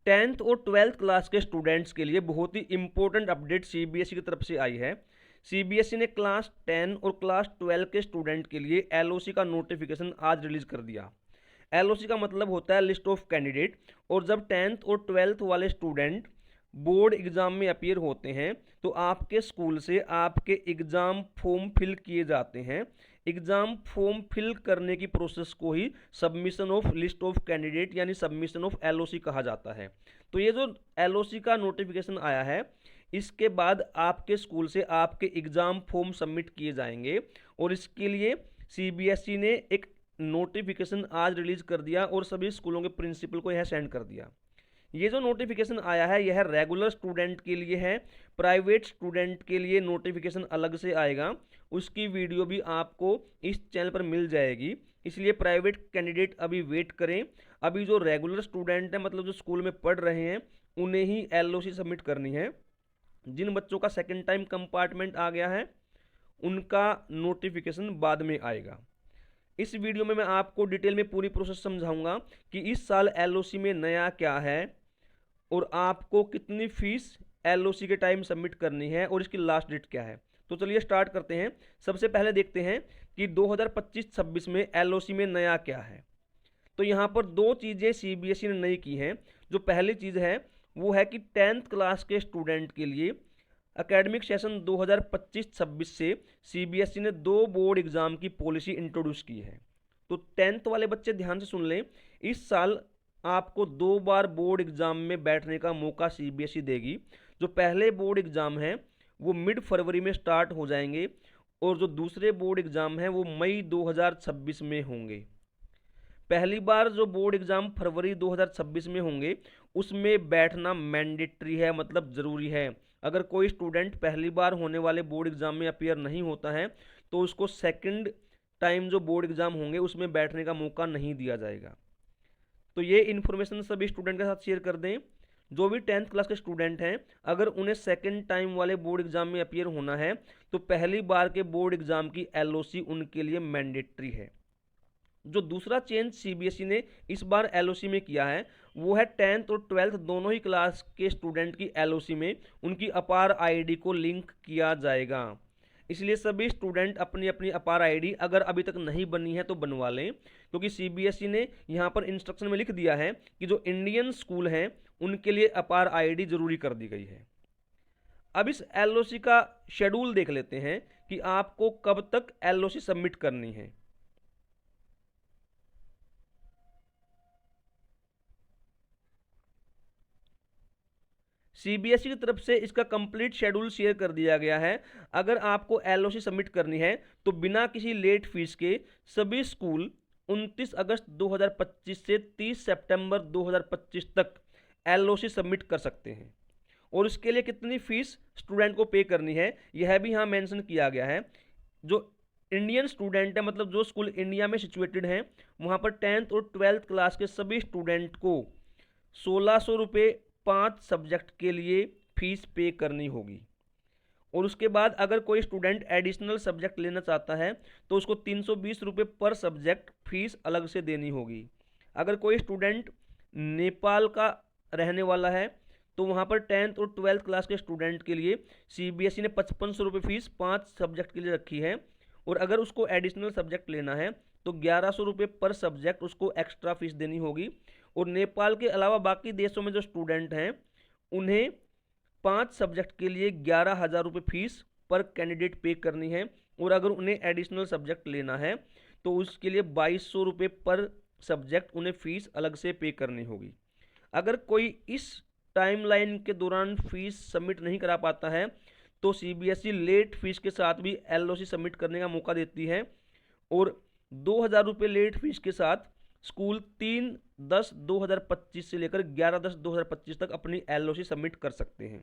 10th और 12th class के students के लिए बहुत ही इंपॉर्टेंट अपडेट सीबीएसई की तरफ से आई है। सीबीएसई ने क्लास 10 और क्लास 12 के स्टूडेंट के लिए एलओसी का नोटिफिकेशन आज रिलीज कर दिया। एलओसी का मतलब होता है लिस्ट ऑफ कैंडिडेट, और जब 10th और 12th वाले स्टूडेंट बोर्ड एग्जाम में अपीयर होते हैं तो आपके स्कूल से आपके एग्जाम फॉर्म फिल किए जाते हैं। एग्जाम फॉर्म फिल करने की प्रोसेस को ही submission of list of candidate यानी सबमिशन ऑफ एलओसी कहा जाता है। तो ये जो एलओसी का नोटिफिकेशन आया है, इसके बाद आपके स्कूल से आपके एग्जाम फॉर्म सबमिट किए जाएंगे, और इसके लिए सीबीएसई ने एक नोटिफिकेशन आज रिलीज कर दिया और सभी स्कूलों के प्रिंसिपल को यह सेंड कर दिया। ये जो नोटिफिकेशन आया है यह रेगुलर स्टूडेंट के लिए है, प्राइवेट स्टूडेंट के लिए नोटिफिकेशन अलग से आएगा। उसकी वीडियो भी आपको इस चैनल पर मिल जाएगी, इसलिए प्राइवेट कैंडिडेट अभी वेट करें। अभी जो रेगुलर स्टूडेंट है, मतलब जो स्कूल में पढ़ रहे हैं, उन्हें ही एलओसी सबमिट करनी है। जिन बच्चों का सेकेंड टाइम कंपार्टमेंट आ गया है उनका नोटिफिकेशन बाद में आएगा। इस वीडियो में मैं आपको डिटेल में पूरी प्रोसेस समझाऊंगा कि इस साल एलओसी में नया क्या है और आपको कितनी फीस एलओसी के टाइम सबमिट करनी है और इसकी लास्ट डेट क्या है। तो चलिए स्टार्ट करते हैं। सबसे पहले देखते हैं कि 2025-26 में एलओसी में नया क्या है। तो यहाँ पर दो चीज़ें सीबीएसई ने नई की हैं। जो पहली चीज़ है वो है कि 10th क्लास के स्टूडेंट के लिए एकेडमिक सेशन 2025-26 से सीबीएसई ने 2 बोर्ड एग्जाम की पॉलिसी इंट्रोड्यूस की है। तो 10th वाले बच्चे ध्यान से सुन लें, इस साल आपको 2 बार बोर्ड एग्जाम में बैठने का मौका सीबीएसई देगी। जो पहले बोर्ड एग्जाम है वो मिड फरवरी में स्टार्ट हो जाएंगे, और जो दूसरे बोर्ड एग्जाम है वो मई 2026 में होंगे। पहली बार जो बोर्ड एग्जाम फरवरी 2026 में होंगे उसमें बैठना मैंडेटरी है, मतलब ज़रूरी है। अगर कोई स्टूडेंट पहली बार होने वाले बोर्ड एग्जाम में अपीयर नहीं होता है तो उसको सेकंड टाइम जो बोर्ड एग्जाम होंगे उसमें बैठने का मौका नहीं दिया जाएगा। तो ये इन्फॉर्मेशन सभी स्टूडेंट के साथ शेयर कर दें। जो भी 10th क्लास के स्टूडेंट हैं, अगर उन्हें सेकंड टाइम वाले बोर्ड एग्जाम में अपीयर होना है तो पहली बार के बोर्ड एग्जाम की एलओसी उनके लिए मैंडेटरी है। जो दूसरा चेंज सीबीएसई ने इस बार एलओसी में किया है वो है 10th और 12th दोनों ही क्लास के स्टूडेंट की एलओसी में उनकी अपार आईडी को लिंक किया जाएगा। इसलिए सभी स्टूडेंट अपनी अपनी अपार आईडी अगर अभी तक नहीं बनी है तो बनवा लें, क्योंकि सीबीएसई ने यहाँ पर इंस्ट्रक्शन में लिख दिया है कि जो इंडियन स्कूल हैं उनके लिए अपार आईडी जरूरी कर दी गई है। अब इस एलओसी का शेड्यूल देख लेते हैं कि आपको कब तक एलओसी सबमिट करनी है। सीबीएसई की तरफ से इसका कंप्लीट शेड्यूल शेयर कर दिया गया है। अगर आपको एलओसी सबमिट करनी है तो बिना किसी लेट फीस के सभी स्कूल 29 अगस्त 2025 से 30 सितंबर 2025 तक एलओसी सबमिट कर सकते हैं। और इसके लिए कितनी फीस स्टूडेंट को पे करनी है यह भी यहाँ मेंशन किया गया है। जो इंडियन स्टूडेंट है, मतलब जो स्कूल इंडिया में सिचुएटेड हैं, वहाँ पर 10th और 12th क्लास के सभी स्टूडेंट को 1600 रुपये 5 सब्जेक्ट के लिए फीस पे करनी होगी। और उसके बाद अगर कोई स्टूडेंट एडिशनल सब्जेक्ट लेना चाहता है तो उसको 320 रुपये पर सब्जेक्ट फीस अलग से देनी होगी। अगर कोई स्टूडेंट नेपाल का रहने वाला है तो वहाँ पर 10th और 12th क्लास के स्टूडेंट के लिए सीबीएसई ने 5500 रुपये फीस 5 सब्जेक्ट के लिए रखी है। और अगर उसको एडिशनल सब्जेक्ट लेना है तो 1100 रुपये पर सब्जेक्ट उसको एक्स्ट्रा फीस देनी होगी। और नेपाल के अलावा बाकी देशों में जो स्टूडेंट हैं उन्हें 5 सब्जेक्ट के लिए 11,000 रुपये फीस पर कैंडिडेट पे करनी है। और अगर उन्हें एडिशनल सब्जेक्ट लेना है तो उसके लिए 2200 रुपये पर सब्जेक्ट उन्हें फीस अलग से पे करनी होगी। अगर कोई इस टाइमलाइन के दौरान फीस सबमिट नहीं करा पाता है तो सीबीएसई लेट फीस के साथ भी एलओसी सबमिट करने का मौका देती है। और 2,000 रुपये लेट फीस के साथ स्कूल 3/10/2025 से लेकर 11/10/2025 तक अपनी एलओसी सबमिट कर सकते हैं।